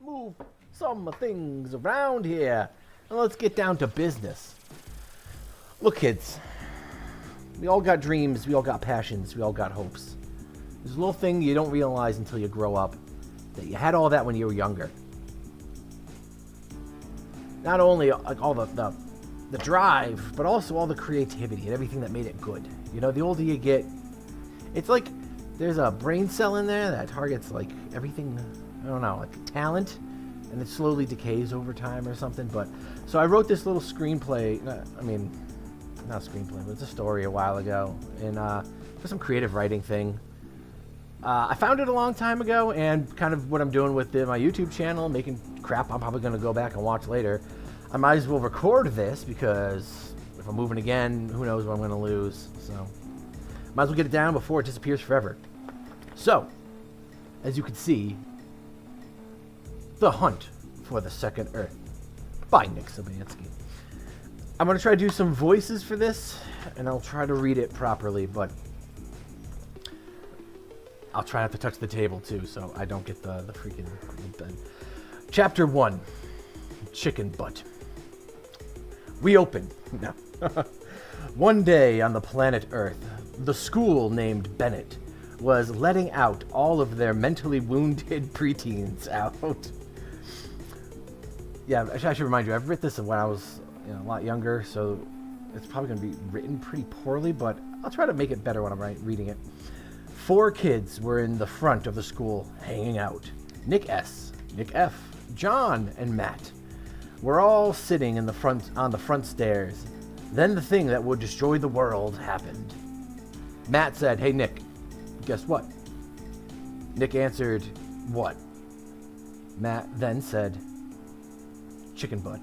move some things around here. And let's get down to business. Look, kids. We all got dreams. We all got passions. We all got hopes. There's a little thing you don't realize until you grow up. That you had all that when you were younger. Not only like all the drive, but also all the creativity and everything that made it good. You know, the older you get, it's like there's a brain cell in there that targets like everything, I don't know, like talent, and it slowly decays over time or something. But so I wrote this little screenplay, not screenplay, but it's a story a while ago, and for some creative writing thing. I found it a long time ago, and kind of what I'm doing with my YouTube channel, making crap I'm probably going to go back and watch later. I might as well record this, because if I'm moving again, who knows what I'm going to lose. So, might as well get it down before it disappears forever. So, as you can see, The Hunt for the Second Earth by Nick Sobanski. I'm going to try to do some voices for this, and I'll try to read it properly, but I'll try not to touch the table too, so I don't get the freaking bed. Chapter 1, Chicken Butt. We open. No. One day on the planet Earth, the school named Bennett was letting out all of their mentally wounded preteens out. Yeah, I should remind you, I've written this when I was a lot younger, so it's probably going to be written pretty poorly, but I'll try to make it better when I'm reading it. 4 kids were in the front of the school hanging out. Nick S., Nick F., John, and Matt were all sitting in the front on the front stairs. Then the thing that would destroy the world happened. Matt said, "Hey Nick, guess what?" Nick answered, "What?" Matt then said, "Chicken butt."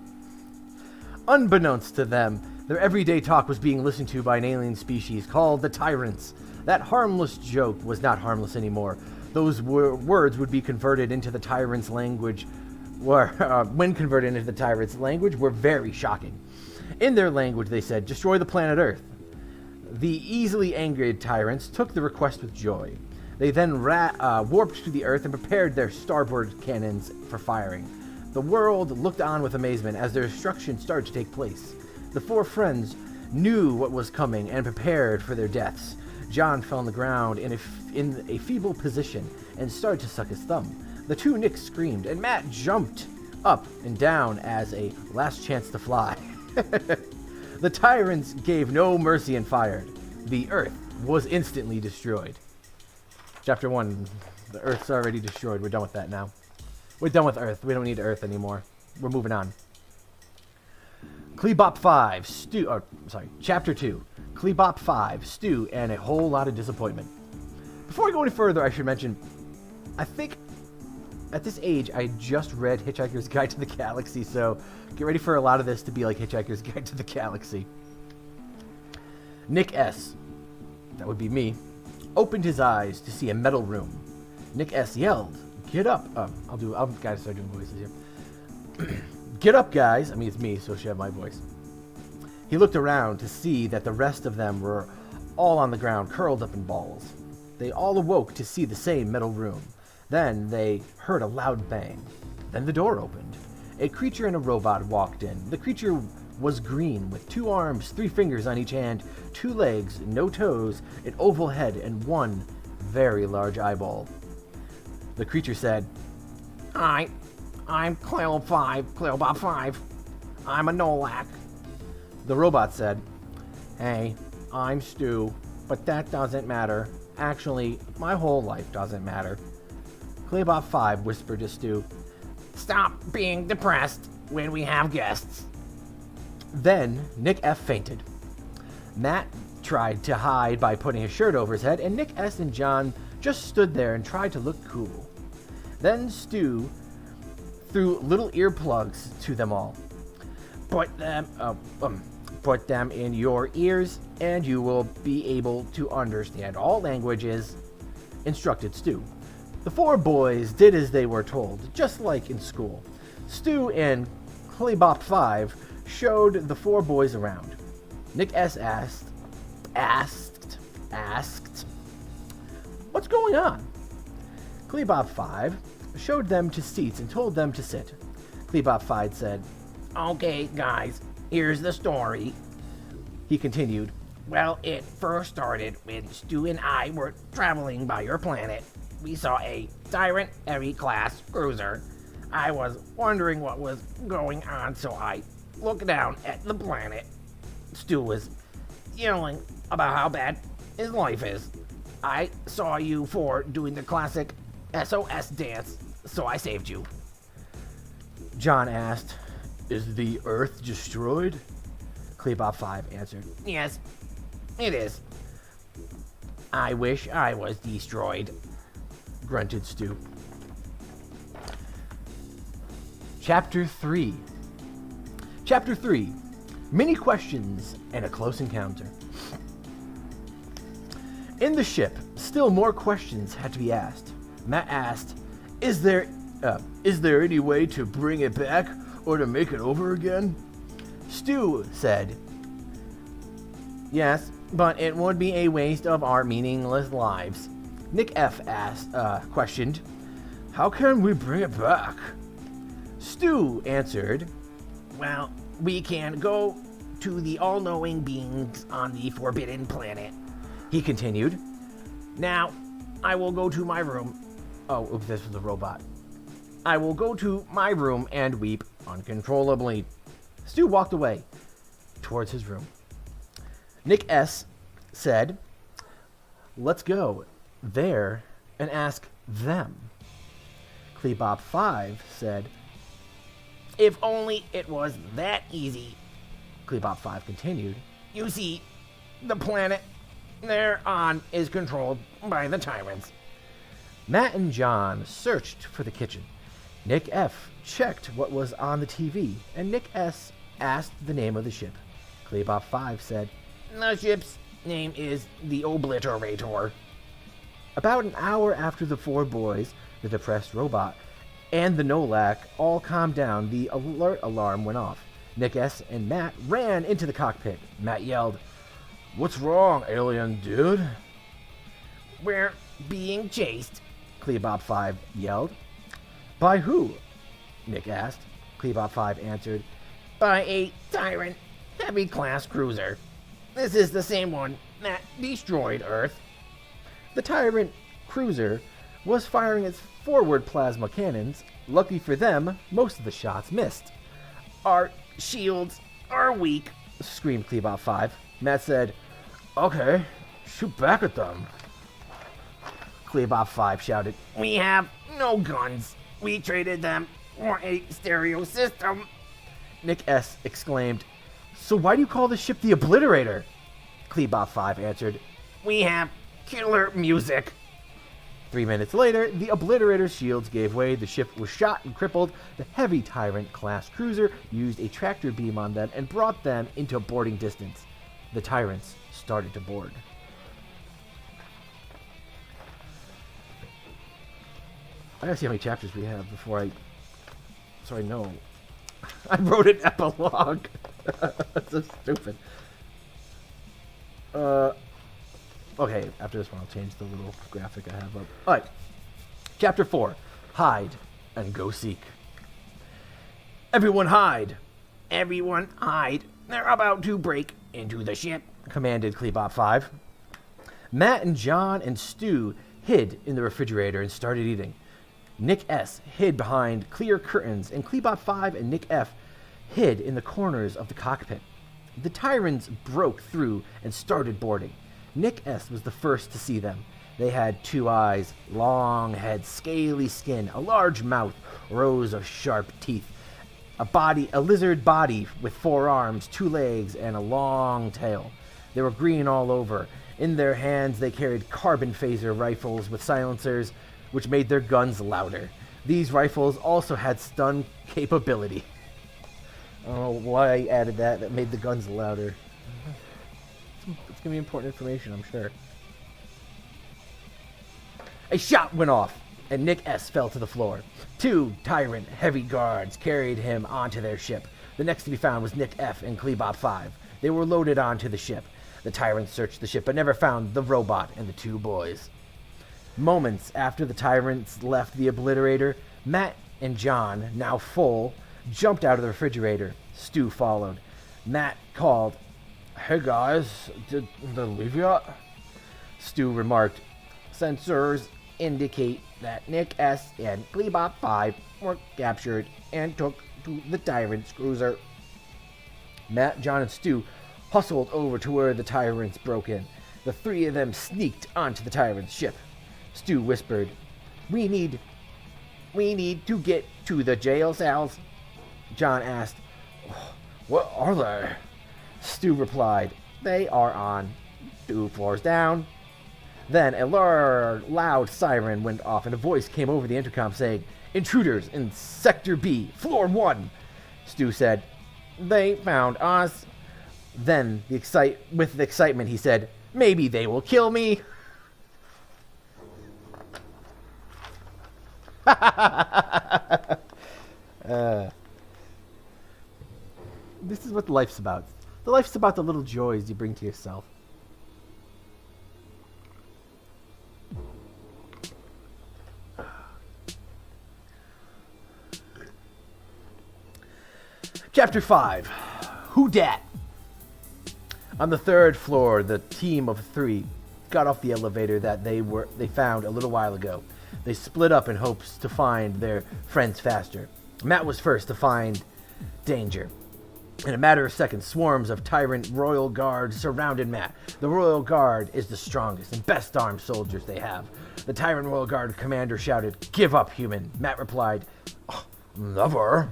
Unbeknownst to them, their everyday talk was being listened to by an alien species called the Tyrants. That harmless joke was not harmless anymore. Those words would be converted into the Tyrants' language, when converted into the Tyrants' language, were very shocking. In their language, they said, "Destroy the planet Earth." The easily angered Tyrants took the request with joy. They then warped to the Earth and prepared their starboard cannons for firing. The world looked on with amazement as their destruction started to take place. The 4 friends knew what was coming and prepared for their deaths. John fell on the ground in a feeble position and started to suck his thumb. The 2 Nicks screamed, and Matt jumped up and down as a last chance to fly. The Tyrants gave no mercy and fired. The Earth was instantly destroyed. Chapter 1. The Earth's already destroyed. We're done with that now. We're done with Earth. We don't need Earth anymore. We're moving on. Klebop 5. Chapter 2. Klebop 5. Stew and a whole lot of disappointment. Before I go any further, I should mention, I think at this age, I just read Hitchhiker's Guide to the Galaxy, so get ready for a lot of this to be like Hitchhiker's Guide to the Galaxy. Nick S., that would be me, opened his eyes to see a metal room. Nick S. yelled, "Get up!" I'll guys start doing voices here. "Get up, guys!" I mean, it's me, so it should have my voice. He looked around to see that the rest of them were all on the ground, curled up in balls. They all awoke to see the same metal room. Then they heard a loud bang. Then the door opened. A creature and a robot walked in. The creature was green, with 2 arms, 3 fingers on each hand, 2 legs, no toes, an oval head, and 1 very large eyeball. The creature said, I'm Cleobot 5. I'm a Nolak." The robot said, "Hey, I'm Stu, but that doesn't matter. Actually, my whole life doesn't matter." Cleobot 5 whispered to Stu, "Stop being depressed when we have guests." Then Nick F. fainted. Matt tried to hide by putting his shirt over his head, and Nick S. and John just stood there and tried to look cool. Then Stu threw little earplugs to them all. Put them in your ears, and you will be able to understand all languages," instructed Stu. The 4 boys did as they were told, just like in school. Stu and Klebop 5 showed the 4 boys around. Nick S. asked, "What's going on?" Klebop 5 showed them to seats and told them to sit. Klebop 5 said, Okay, guys, here's the story. He continued, Well, it first started when Stu and I were traveling by your planet. We saw a Tyrant Heavy class cruiser. I was wondering what was going on, so I looked down at the planet. Stu was yelling about how bad his life is. I saw you four doing the classic SOS dance, so I saved you. John asked, Is the Earth destroyed? Klebop 5 answered, Yes, it is. I wish I was destroyed, grunted Stu. Chapter 3. Chapter 3. Many questions and a close encounter. In the ship, still more questions had to be asked. Matt asked, Is there any way to bring it back or to make it over again? Stu said, Yes, but it would be a waste of our meaningless lives. Nick F. questioned, How can we bring it back? Stu answered, Well, we can go to the all-knowing beings on the Forbidden Planet. He continued. Now, I will go to my room. Oh, oops, this was a robot. I will go to my room and weep uncontrollably. Stu walked away towards his room. Nick S. said, Let's go there and ask them. Klebop 5 said, If only it was that easy. Klebop 5 continued, You see, the planet they're on is controlled by the tyrants. Matt and John searched for the kitchen. Nick F. checked what was on the TV, and Nick S. asked the name of the ship. Klebop 5 said, The ship's name is the Obliterator. About an hour after the four boys, the depressed robot, and the Nolak all calmed down, the alert alarm went off. Nick S. and Matt ran into the cockpit. Matt yelled, What's wrong, alien dude? We're being chased, Klebop 5 yelled. By who? Nick asked. Klebop 5 answered, By a Tyrant Heavy class cruiser. This is the same one that destroyed Earth. The Tyrant cruiser was firing its forward plasma cannons. Lucky for them, most of the shots missed. Our shields are weak, screamed Klebop 5. Matt said, Okay, shoot back at them. Klebop 5 shouted, We have no guns. We traded them for a stereo system. Nick S. exclaimed, So why do you call the ship the Obliterator? Klebop 5 answered, We have killer music. 3 minutes later, the Obliterator's shields gave way, the ship was shot and crippled. The heavy Tyrant-class cruiser used a tractor beam on them and brought them into boarding distance. The Tyrants started to board. I gotta see how many chapters we have so I know. I wrote an epilogue. That's so stupid. Okay, after this one I'll change the little graphic I have up. Alright. Chapter 4. Hide and go seek. Everyone hide! Everyone hide. They're about to break into the ship, commanded Klebop 5. Matt and John and Stu hid in the refrigerator and started eating. Nick S. hid behind clear curtains, and Klebop 5 and Nick F. hid in the corners of the cockpit. The Tyrants broke through and started boarding. Nick S. was the first to see them. They had 2 eyes, long heads, scaly skin, a large mouth, rows of sharp teeth, a lizard body with 4 arms, 2 legs, and a long tail. They were green all over. In their hands, they carried carbon phaser rifles with silencers, which made their guns louder. These rifles also had stun capability. I don't know why I added that. That made the guns louder. It's going to be important information, I'm sure. A shot went off, and Nick S. fell to the floor. 2 Tyrant heavy guards carried him onto their ship. The next to be found was Nick F. and Klebop 5. They were loaded onto the ship. The Tyrants searched the ship but never found the robot and the 2 boys. Moments after the tyrants left the obliterator, Matt and John, now full, jumped out of the refrigerator. Stu followed. Matt called, "Hey guys, did they leave yet?" Stu remarked, "Sensors indicate that Nick S. and Glebop 5 were captured and took to the Tyrant's cruiser." Matt, John, and Stu hustled over to where the Tyrants broke in. The three of them sneaked onto the Tyrant's ship. Stu whispered, We need to get to the jail cells." John asked, "What are they?" Stu replied, "They are on 2 floors down." Then a loud siren went off and a voice came over the intercom saying, "Intruders in Sector B, Floor 1. Stu said, "They found us." Then, with excitement, he said, "Maybe they will kill me." This is what life's about. The life's about the little joys you bring to yourself. Chapter 5. Who Dat? On the 3rd floor, the team of 3 got off the elevator that they found a little while ago. They split up in hopes to find their friends faster. Matt was first to find danger. In a matter of seconds, swarms of Tyrant Royal Guard surrounded Matt. The Royal Guard is the strongest and best armed soldiers they have. The Tyrant Royal Guard commander shouted, "Give up, human." Matt replied, "Never."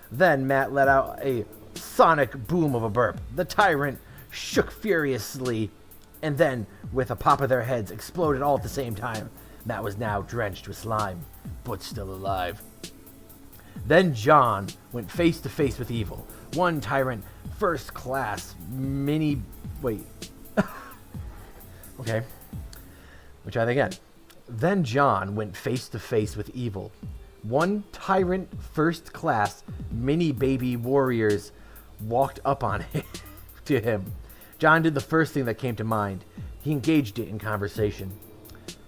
Then Matt let out a sonic boom of a burp. The Tyrant shook furiously, and then, with a pop of their heads, exploded all at the same time. Matt was now drenched with slime, but still alive. Then John went face to face with evil. One Tyrant first class mini... Wait. Okay. We'll try that again. Then John went face to face with evil. One Tyrant first class mini baby warriors walked up on him to him. John did the first thing that came to mind. He engaged it in conversation.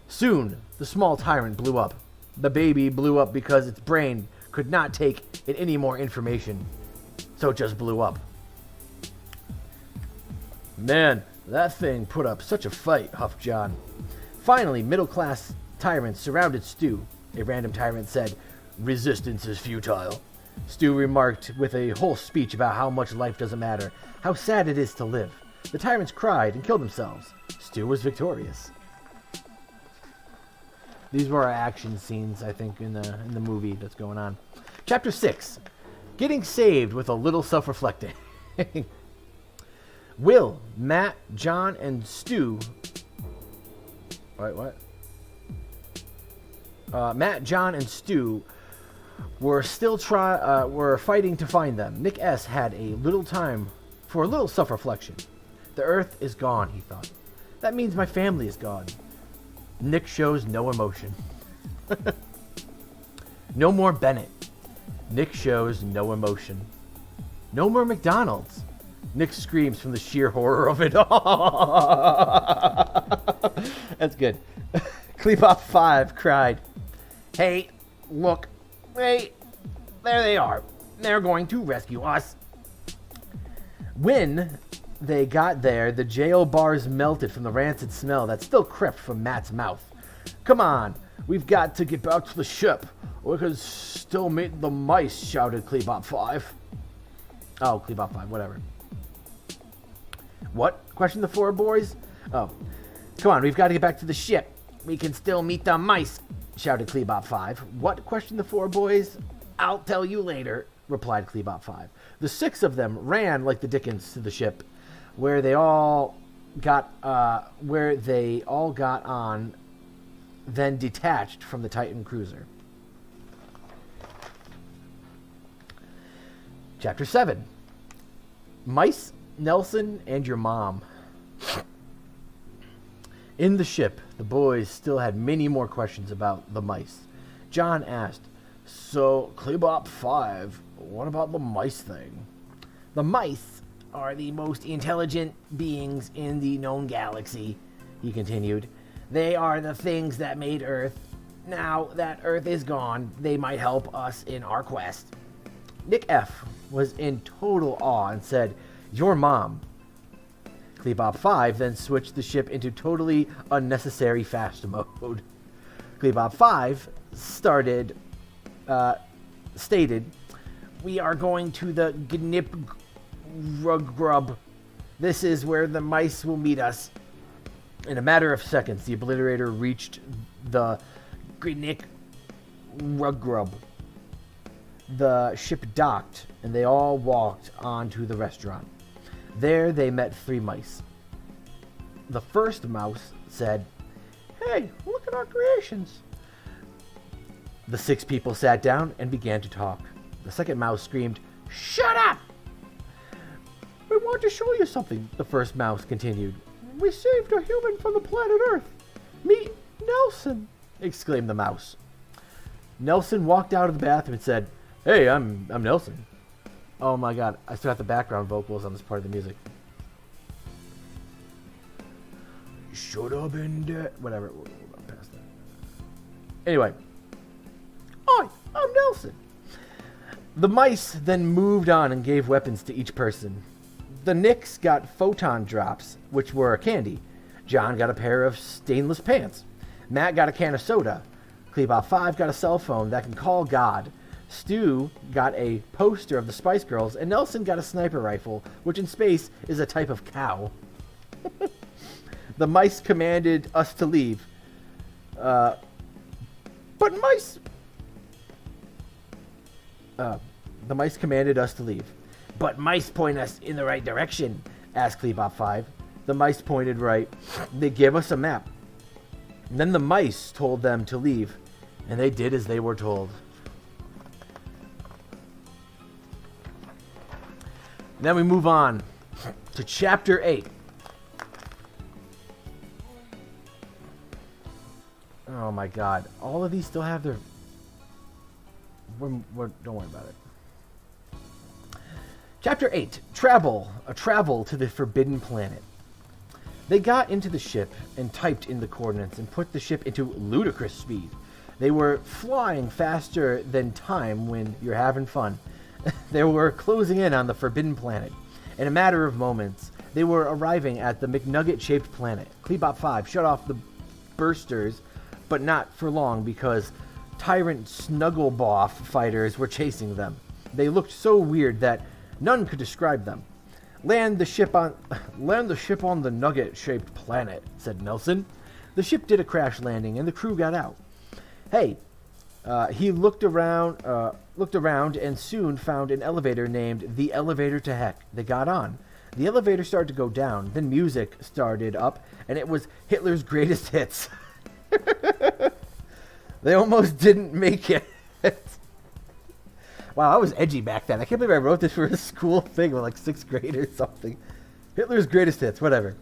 Soon, the small Tyrant blew up. The baby blew up because its brain could not take in any more information. So it just blew up. "Man, that thing put up such a fight," huffed John. Finally, middle-class Tyrants surrounded Stu. A random Tyrant said, "Resistance is futile." Stu remarked with a whole speech about how much life doesn't matter, how sad it is to live. The Tyrants cried and killed themselves. Stu was victorious. These were our action scenes, I think, in the movie that's going on. Chapter 6. Getting saved with a little self-reflecting. Will, Matt, John, and Stu... Wait, what? Matt, John, and Stu were still were fighting to find them. Nick S. had a little time for a little self-reflection. The Earth is gone, he thought. That means my family is gone. Nick shows no emotion. No more Bennett. Nick shows no emotion. No more McDonald's. Nick screams from the sheer horror of it all. That's good. Klebop 5 cried, "Hey, look. Hey, there they are. They're going to rescue us." When they got there, the jail bars melted from the rancid smell that still crept from Matt's mouth. "Come on, we've got to get back to the ship. We could still meet the mice," shouted Klebop 5. Oh, Klebop 5, whatever. "What?" questioned the 4 boys. "Oh, come on, we've got to get back to the ship. "We can still meet the mice," shouted Klebop 5. "What?" questioned the 4 boys. "I'll tell you later," replied Klebop 5. The 6 of them ran like the Dickens to the ship, where they all got on, then detached from the Titan cruiser. Chapter 7. Mice, Nelson, and your mom. In the ship, the boys still had many more questions about the mice. John asked, "So, Klebop 5, what about the mice thing?" "The mice are the most intelligent beings in the known galaxy," he continued. They are the things that made Earth. Now that Earth is gone, they might help us in our quest. Nick F. was in total awe and said, "Your mom." Klebop 5 then switched the ship into totally unnecessary fast mode. Klebop 5 stated, "We are going to the Gnip Grub. This is where the mice will meet us." In a matter of seconds, the obliterator reached the Gnip Grub. The ship docked, and they all walked onto the restaurant. There they met 3 mice. The first mouse said, "Hey, look at our creations." The 6 people sat down and began to talk. The second mouse screamed, "Shut up!" "We want to show you something," the first mouse continued. "We saved a human from the planet Earth. Meet Nelson," exclaimed the mouse. Nelson walked out of the bathroom and said, "Hey, I'm Nelson." Oh my god, I still got the background vocals on this part of the music. Should have been dead. Whatever, we'll past that. Anyway. Hi, I'm Nelson. The mice then moved on and gave weapons to each person. The Knicks got photon drops, which were a candy. John got a pair of stainless pants. Matt got a can of soda. Klebop 5 got a cell phone that can call God. Stu got a poster of the Spice Girls, and Nelson got a sniper rifle, which in space is a type of cow. The mice commanded us to leave. The mice commanded us to leave. "But mice point us in the right direction," asked Klebop 5. The mice pointed right. They gave us a map. And then the mice told them to leave, and they did as they were told. Then we move on to Chapter 8. Oh my god. All of these still have their... don't worry about it. Chapter 8. Travel. A travel to the Forbidden Planet. They got into the ship and typed in the coordinates and put the ship into ludicrous speed. They were flying faster than time when you're having fun. They were closing in on the Forbidden Planet. In a matter of moments, they were arriving at the McNugget-shaped planet. Klebop 5 shut off the bursters, but not for long because Tyrant Snuggleboff fighters were chasing them. They looked so weird that none could describe them. Land the ship on the Nugget-shaped planet," said Nelson. The ship did a crash landing, and the crew got out. Hey, he looked around and soon found an elevator named the Elevator to Heck. They got on. The elevator started to go down. Then music started up, and it was Hitler's Greatest Hits. They almost didn't make it. Wow, I was edgy back then. I can't believe I wrote this for a school thing with like 6th grade or something. Hitler's Greatest Hits, whatever.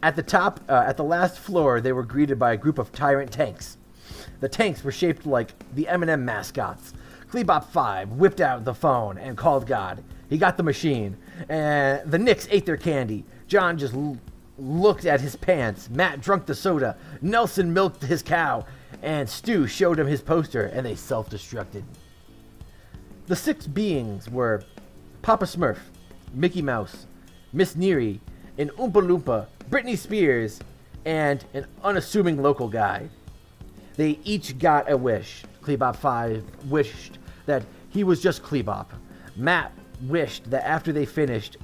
At the top, at the last floor, they were greeted by a group of Tyrant tanks. The tanks were shaped like the M&M mascots. Klebop 5 whipped out the phone and called God. He got the machine, and the Knicks ate their candy. John just looked at his pants. Matt drank the soda. Nelson milked his cow, and Stu showed him his poster, and they self-destructed. The 6 beings were Papa Smurf, Mickey Mouse, Miss Neary, an Oompa Loompa, Britney Spears, and an unassuming local guy. They each got a wish. Klebop 5 wished that he was just Klebop. Matt wished that after they finished,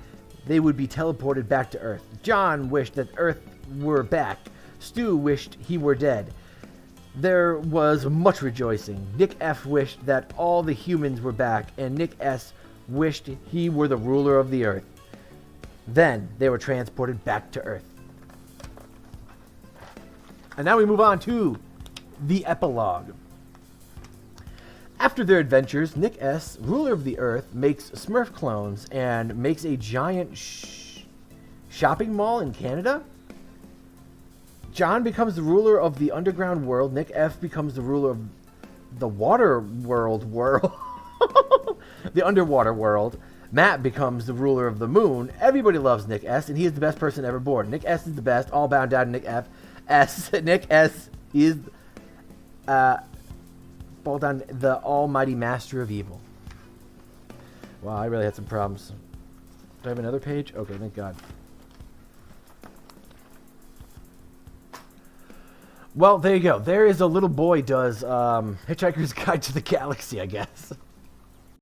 they would be teleported back to Earth. John wished that Earth were back. Stu wished he were dead. There was much rejoicing. Nick F. wished that all the humans were back, and Nick S. wished he were the ruler of the Earth. Then they were transported back to Earth. And now we move on to the epilogue. After their adventures, Nick S., ruler of the Earth, makes Smurf clones and makes a giant shopping mall in Canada. John becomes the ruler of the underground world. Nick F. becomes the ruler of the water world. The underwater world. Matt becomes the ruler of the moon. Everybody loves Nick S., and he is the best person ever born. Nick S. is the best. All bound down to Nick F. S. Nick S. He is Bolton, the almighty master of evil. Wow, I really had some problems. Do I have another page? Okay, thank God. Well, there you go. There is a little boy does Hitchhiker's Guide to the Galaxy, I guess.